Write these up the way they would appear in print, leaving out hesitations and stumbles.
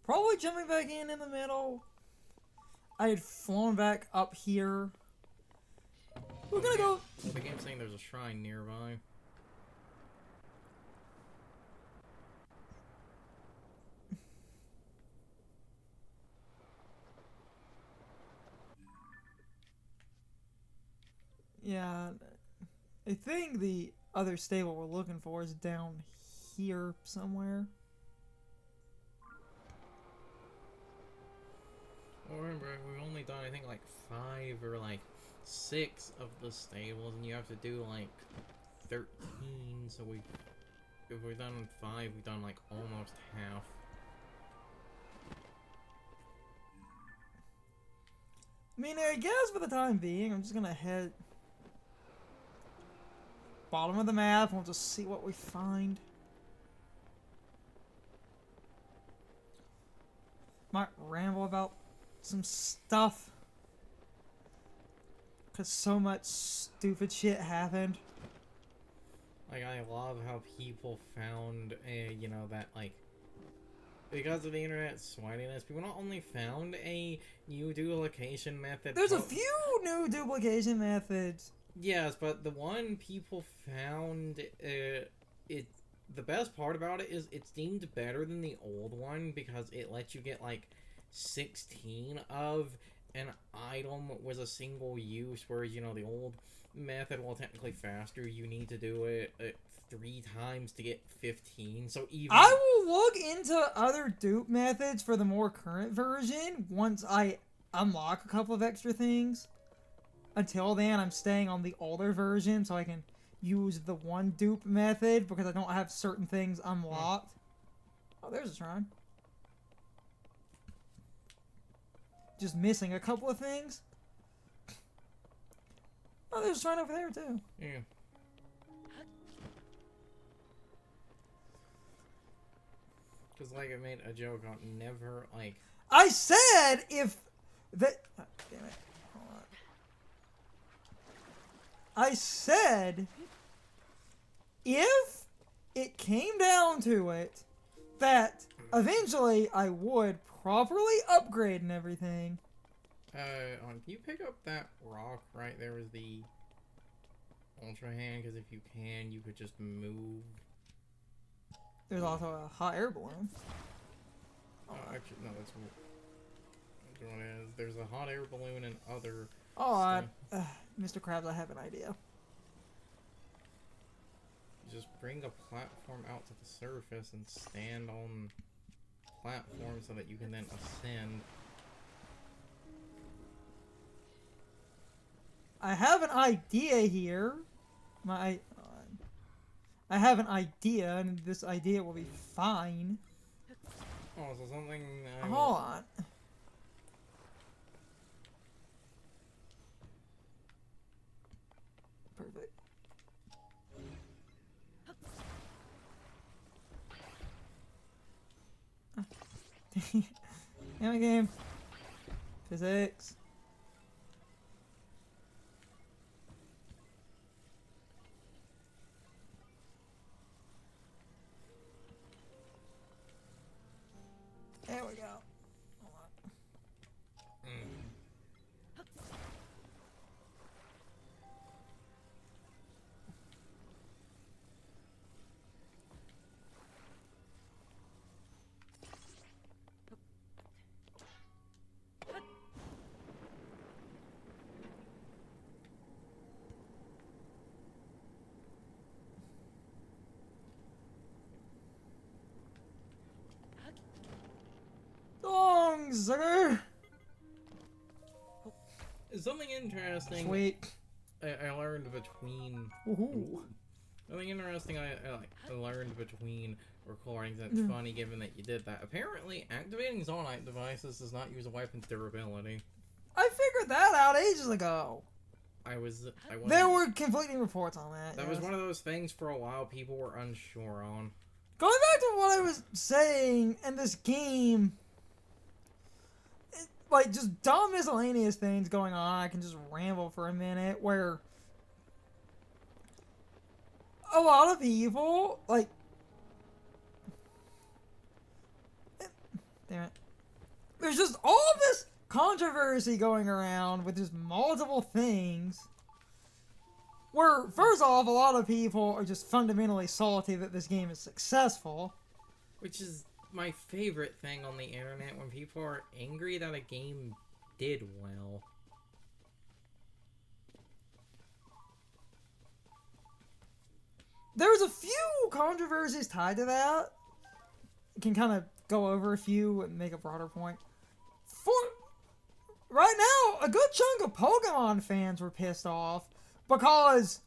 Probably jumping back in the middle. I had flown back up here. We're gonna go. Well, the game's saying there's a shrine nearby. Yeah, I think the other stable we're looking for is down here somewhere. Well, remember, we've only done, I think, like 5 or like 6 of the stables, and you have to do like 13, so if we've done 5, we've done like almost half. I mean, I guess for the time being, I'm just gonna head bottom of the map and we'll just see what we find. Might ramble about some stuff because so much stupid shit happened. Like, I love how people found, you know, that, like, because of the internet sweatiness, people not only found a new duplication method... There's a few new duplication methods. Yes, but the one people found, the best part about it is it's deemed better than the old one because it lets you get, like, 16 of an item with a single use, whereas, you know, the old method, while technically faster, you need to do it 3 times to get 15, so even... I will look into other dupe methods for the more current version once I unlock a couple of extra things. Until then, I'm staying on the older version so I can use the one dupe method because I don't have certain things unlocked. Oh, there's a shrine. Just missing a couple of things. Oh, there's a shrine over there too. Yeah. Because, like, I made a joke on never, like... I said if... That... Oh, damn it. Hold on. I said... If it came down to it, that eventually I would properly upgrade and everything. Can you pick up that rock right there with the Ultra Hand? Because if you can, you could just move... There's also a hot air balloon. Actually, no, that's what it is. There's a hot air balloon and other Mr. Krabs, I have an idea. Just bring a platform out to the surface and stand on platform so that you can then ascend. I have an idea here. I have an idea, and this idea will be fine. Oh, so something... Hold on. Perfect. Damn it, game. Physics. There we go. Hold on. Sucker! Something interesting... Sweet. I learned between... Woohoo. Something interesting I learned between recordings, and it's funny given that you did that. Apparently, activating Zonite devices does not use a weapon's durability. I figured that out ages ago. There were conflicting reports on that. That was one of those things for a while people were unsure on. Going back to what I was saying in this game... Like, just dumb miscellaneous things going on. I can just ramble for a minute, where a lot of people, like... Damn it. there's just all this controversy going around with just multiple things. Where, first off, a lot of people are just fundamentally salty that this game is successful. Which is my favorite thing on the internet, when people are angry that a game did well. There's a few controversies tied to that. You can kind of go over a few and make a broader point. Right now, a good chunk of Pokemon fans were pissed off because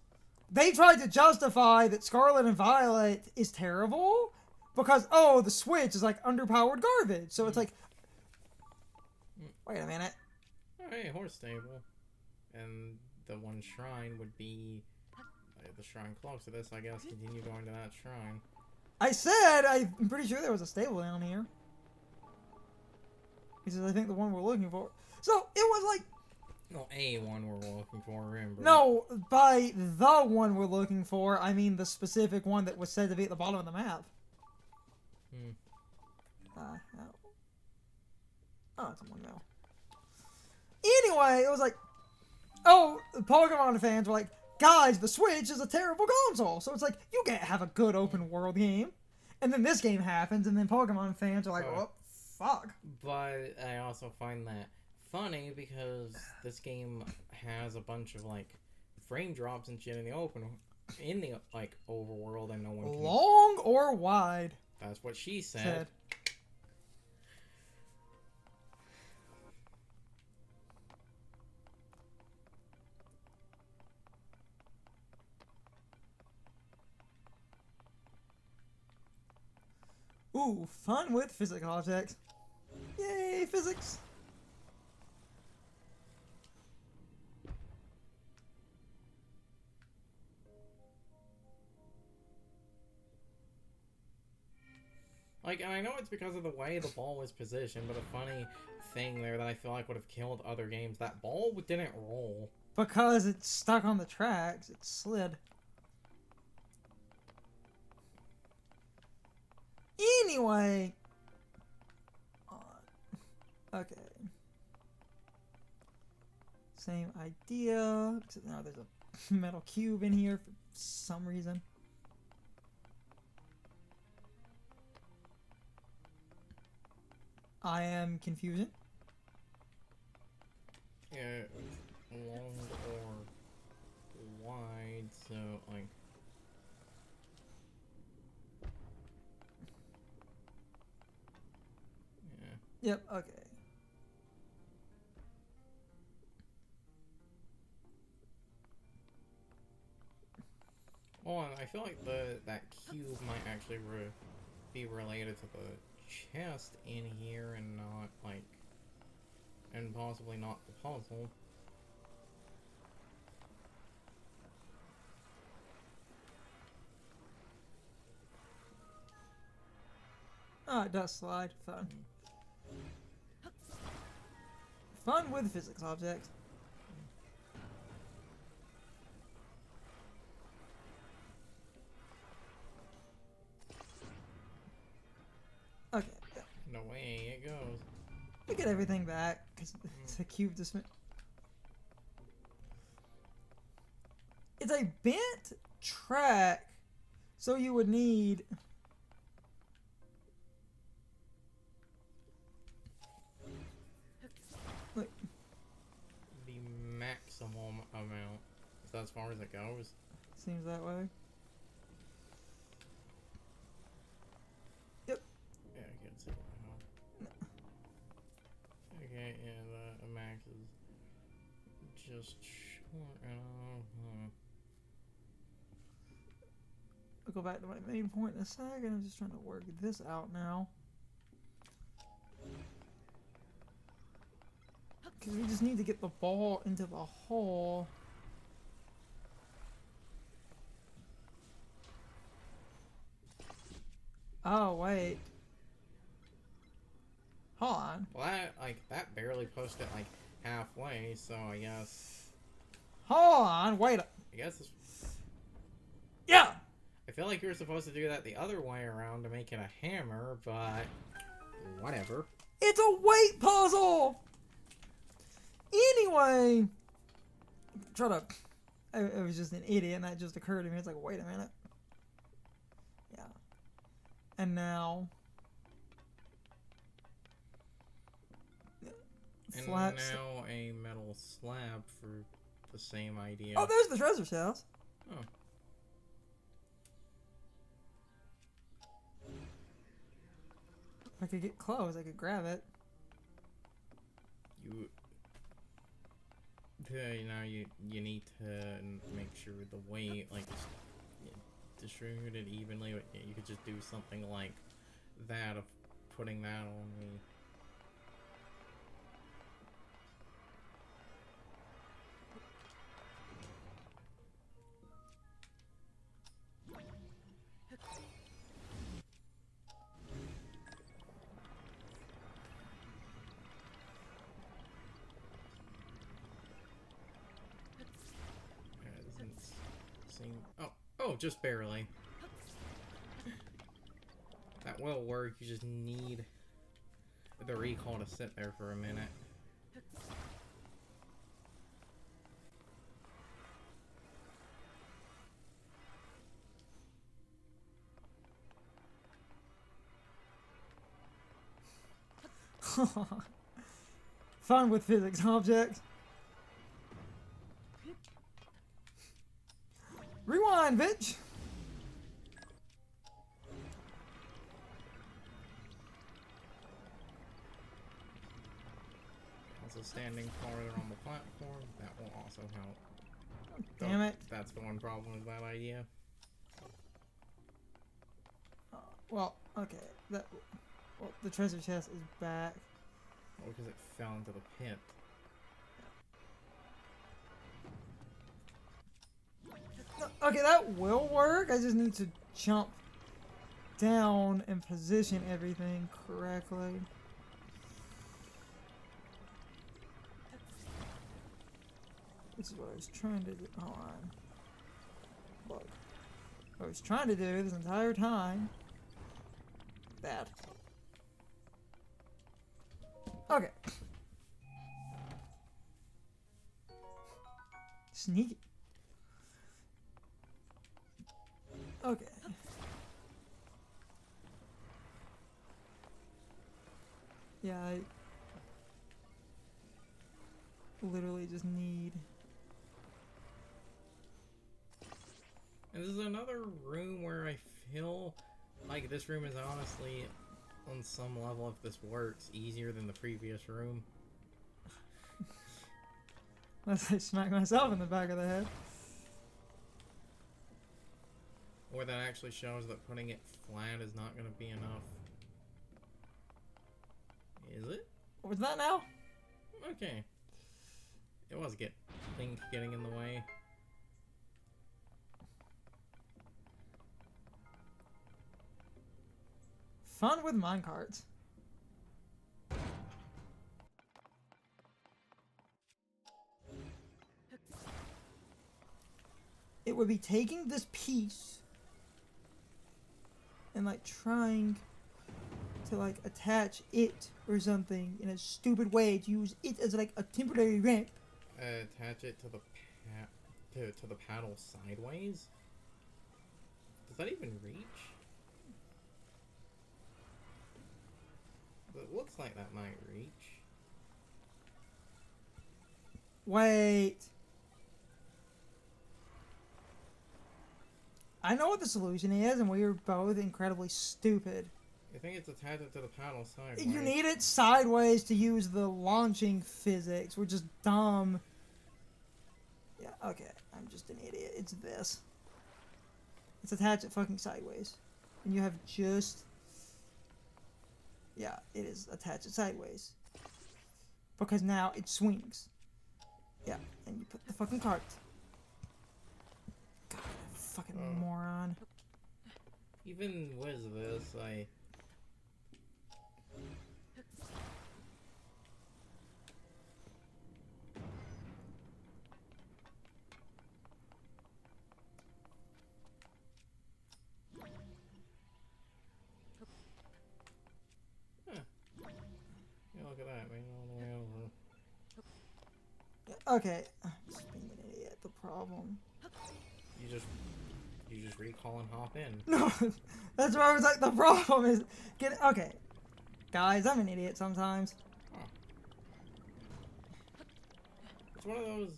they tried to justify that Scarlet and Violet is terrible because, oh, the Switch is like underpowered garbage. So it's like, wait a minute. Hey, horse stable. And the one shrine would be the shrine close to this, I guess. Continue going to that shrine. I said I'm pretty sure there was a stable down here. He says, I think the one we're looking for. So it was like, No, a one we're looking for, remember. no, by the one we're looking for, I mean the specific one that was said to be at the bottom of the map. Oh, it's a one now. Anyway, it was like, oh, the Pokemon fans were like, guys, the Switch is a terrible console. So it's like, you can't have a good open world game. And then this game happens, and then Pokemon fans are like, oh, fuck. But I also find that funny because this game has a bunch of, like, frame drops and shit in the overworld, and no one can... Long or wide? That's what she said. Ooh, fun with physical objects. Yay, physics! Like, and I know it's because of the way the ball was positioned, but a funny thing there that I feel like would have killed other games, that ball didn't roll. Because it's stuck on the tracks, it slid. Anyway. Okay. Same idea, except now there's a metal cube in here for some reason. I am confusion. Yeah, long or wide, so, like... Yeah. Yep, okay. Oh, and I feel like that cube might actually be related to the chest in here and not, like... And possibly not the puzzle. Oh, it does slide. Fun. Fun with physics objects. Okay. Yeah. No way it goes. We get everything back because it's a cube dismiss. It's a bent track, so you would need. Like, The maximum amount. Is that as far as it goes? seems that way. Yep. Yeah, I can see that. Okay, yeah, the max is just short enough. I'll go back to my main point in a second. I'm just trying to work this out now. Because we just need to get the ball into the hole. Oh, wait. Hold on. Well, that barely pushed it, like, halfway, so I guess... Hold on, wait. I guess it's... Yeah! I feel like you were supposed to do that the other way around to make it a hammer, but... Whatever. It's a weight puzzle! Anyway, try to. I was just an idiot, and that just occurred to me. It's like, wait a minute. Yeah. And now. And Flaps. now a metal slab for the same idea. Oh, there's the treasure chest. Oh. If I could get close, I could grab it. You need to make sure the weight, like, distributed evenly. You could just do something like that of putting that on the. Oh, just barely. That will work, you just need the recall to sit there for a minute. Fun with physics objects. Rewind, bitch! Also standing farther on the platform, that will also help. Damn it. That's the one problem with that idea. Well, okay. Well, the treasure chest is back. Well, because it fell into the pit. Okay, that will work. I just need to jump down and position everything correctly. This is what I was trying to do. Hold on. Look. What I was trying to do this entire time. That. Okay. Sneaky. Okay. Yeah, I literally just need. And this is another room where I feel like this room is honestly, on some level, if this works, easier than the previous room. Unless I smack myself in the back of the head. Or that actually shows that putting it flat is not going to be enough. Is it? What's that now? Okay. It was Link getting in the way. Fun with minecarts. It would be taking this piece and like trying to like attach it or something in a stupid way to use it as like a temporary ramp. Attach it to the to the paddle sideways? Does that even reach? It looks like that might reach. Wait. I know what the solution is, and we are both incredibly stupid. I think it's attached to the paddle sideways. You need it sideways to use the launching physics. We're just dumb. Yeah, okay. I'm just an idiot. It's this. It's attached it fucking sideways. And you have just... Yeah, it is attached it sideways. Because now it swings. Yeah, and you put the fucking cart. God, fucking moron. Even with this, look at that, man, all the way over. Okay, I'm just being an idiot. The problem. You just recall and hop in. No, that's where I was like, the problem is okay. Guys, I'm an idiot sometimes. Huh. It's one of those.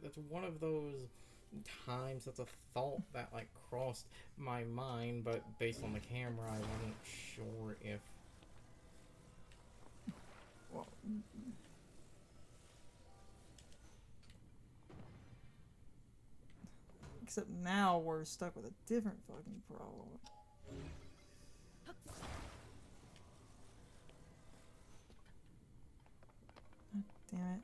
That's one of those times that's a thought that like crossed my mind, but based on the camera, I wasn't sure if. Well, except now we're stuck with a different fucking problem. God damn it.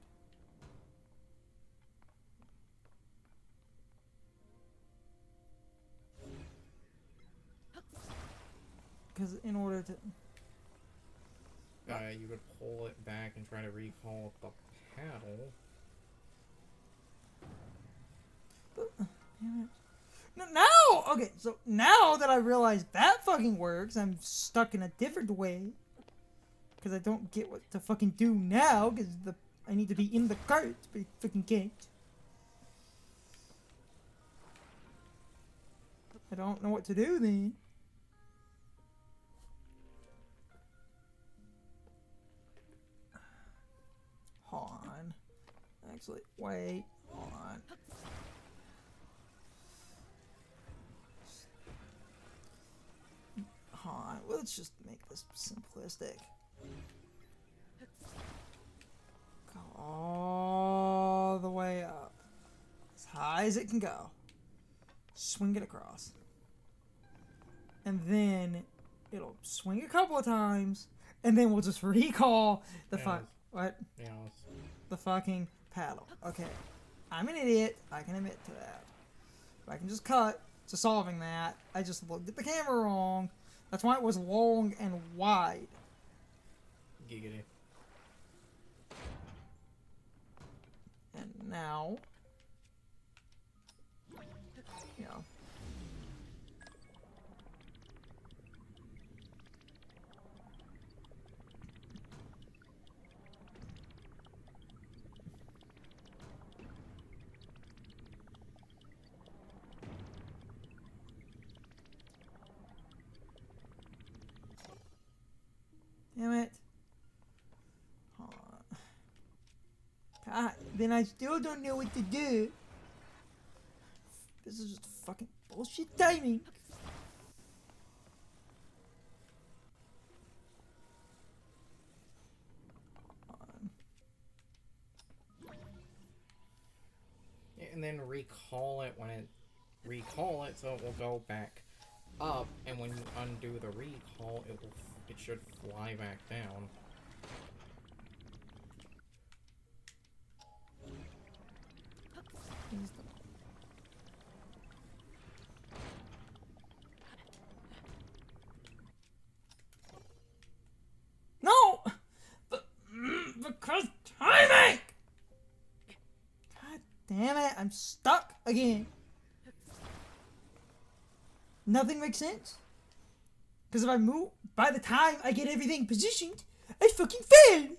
Because in order to... You would pull it back and try to recall the paddle. Damn it. No, now! Okay, so now that I realize that fucking works, I'm stuck in a different way. Because I don't get what to fucking do now, because I need to be in the cart, but I fucking can't. I don't know what to do then. Hold on. Actually, wait. Hold on. Hold on. Let's just make this simplistic. Go all the way up. As high as it can go. Swing it across. And then it'll swing a couple of times. And then we'll just recall the What? Yeah. The fucking paddle. Okay. I'm an idiot. I can admit to that. But I can just cut to solving that. I just looked at the camera wrong. That's why it was long and wide. Giggity. And now... You know. Damn it. Hold on. God, then I still don't know what to do. This is just fucking bullshit timing. And then recall it so it will go back up, and when you undo the recall, it should fly back down. No! Because timing! God damn it, I'm stuck again. Nothing makes sense. Because if I move, by the time I get everything positioned, I fucking failed!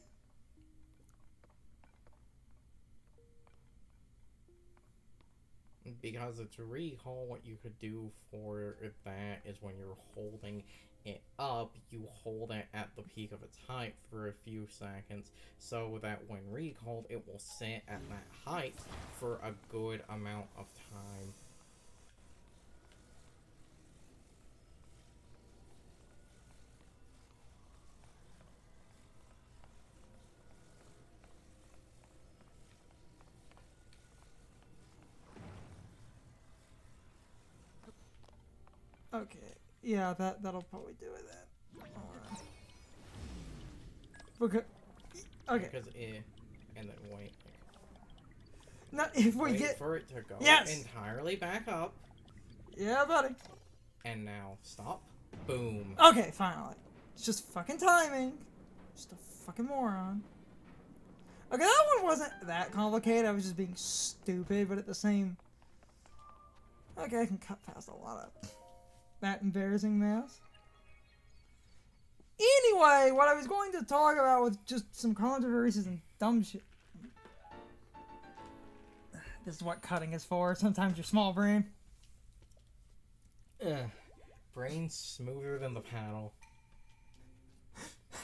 Because it's recall, what you could do for that is when you're holding it up, you hold it at the peak of its height for a few seconds, so that when recalled, it will sit at that height for a good amount of time. Okay, yeah, that'll probably do it then. Because, okay. Because and then wait. Not if we Wait get for it to go Yes! entirely back up, Yeah, buddy. and now stop. Boom. Okay, finally. It's just fucking timing. Just a fucking moron. Okay, that one wasn't that complicated. I was just being stupid, but at the same... Okay, I can cut past a lot of that embarrassing mess. Anyway, what I was going to talk about was just some controversies and dumb shit. This is what cutting is for. Sometimes your small brain. Ugh. Brain's smoother than the paddle.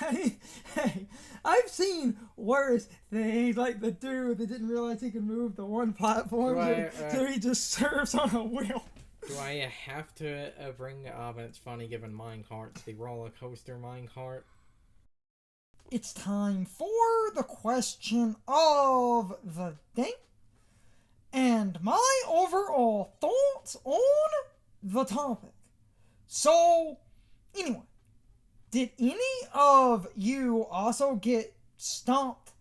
Hey, I've seen worse things, like the dude that didn't realize he could move the one platform, so he just surfs on a wheel. Do I have to bring up, and it's funny given minecarts, the roller coaster minecart? It's time for the question of the day, and my overall thoughts on the topic. So, anyway, did any of you also get stumped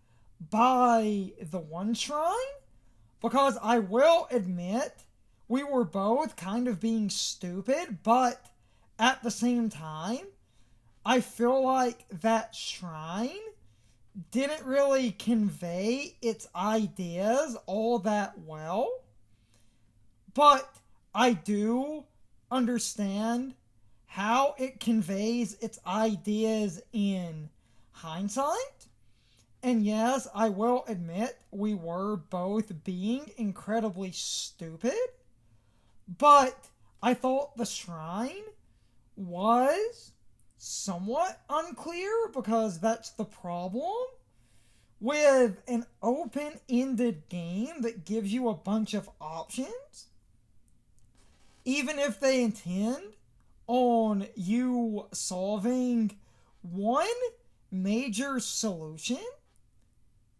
by the one shrine? Because I will admit, we were both kind of being stupid, but at the same time, I feel like that shrine didn't really convey its ideas all that well. But I do understand how it conveys its ideas in hindsight. And yes, I will admit we were both being incredibly stupid, but I thought the shrine was somewhat unclear, because that's the problem with an open-ended game that gives you a bunch of options. Even if they intend on you solving one major solution,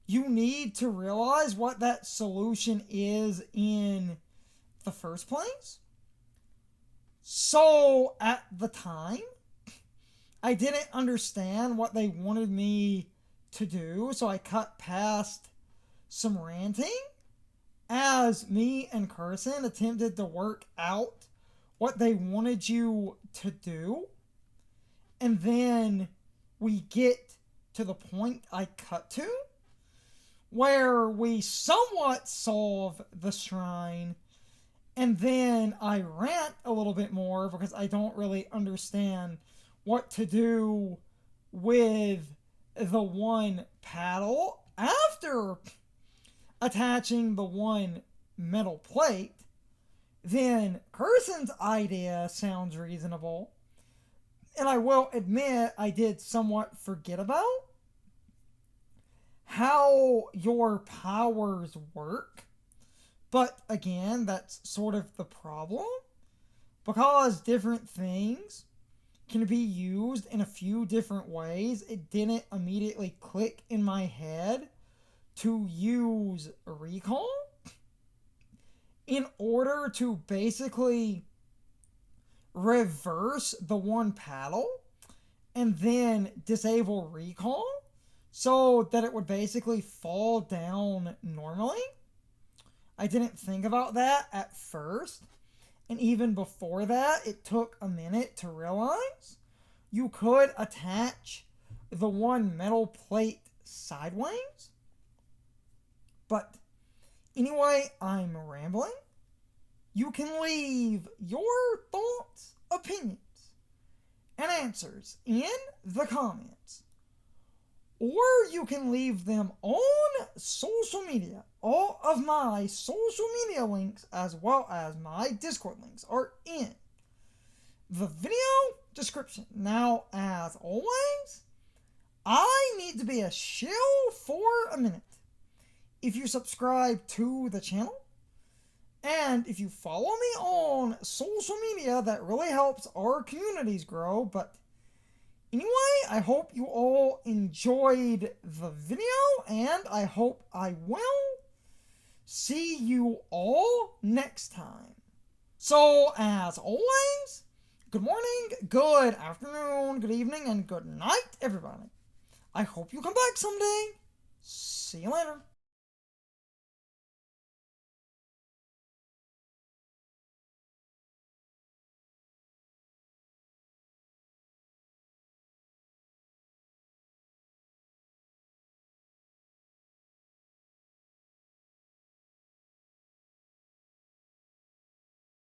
you need to realize what that solution is in the first place. So at the time, I didn't understand what they wanted me to do, so I cut past some ranting as me and Carson attempted to work out what they wanted you to do. And then we get to the point I cut to, where we somewhat solve the shrine, and then I rant a little bit more because I don't really understand what to do with the one paddle after attaching the one metal plate. Then Carson's idea sounds reasonable, and I will admit I did somewhat forget about how your powers work. But again, that's sort of the problem, because different things can be used in a few different ways. It didn't immediately click in my head to use recall in order to basically reverse the one paddle and then disable recall so that it would basically fall down normally. I didn't think about that at first, and even before that, it took a minute to realize you could attach the one metal plate sideways. But anyway, I'm rambling. You can leave your thoughts, opinions, and answers in the comments. Or you can leave them on social media. All of my social media links, as well as my Discord links, are in the video description. Now, as always, I need to be a shill for a minute. If you subscribe to the channel, and if you follow me on social media, that really helps our communities grow. But anyway, I hope you all enjoyed the video, and I hope I will see you all next time. So, as always, good morning, good afternoon, good evening, and good night, everybody. I hope you come back someday. See you later.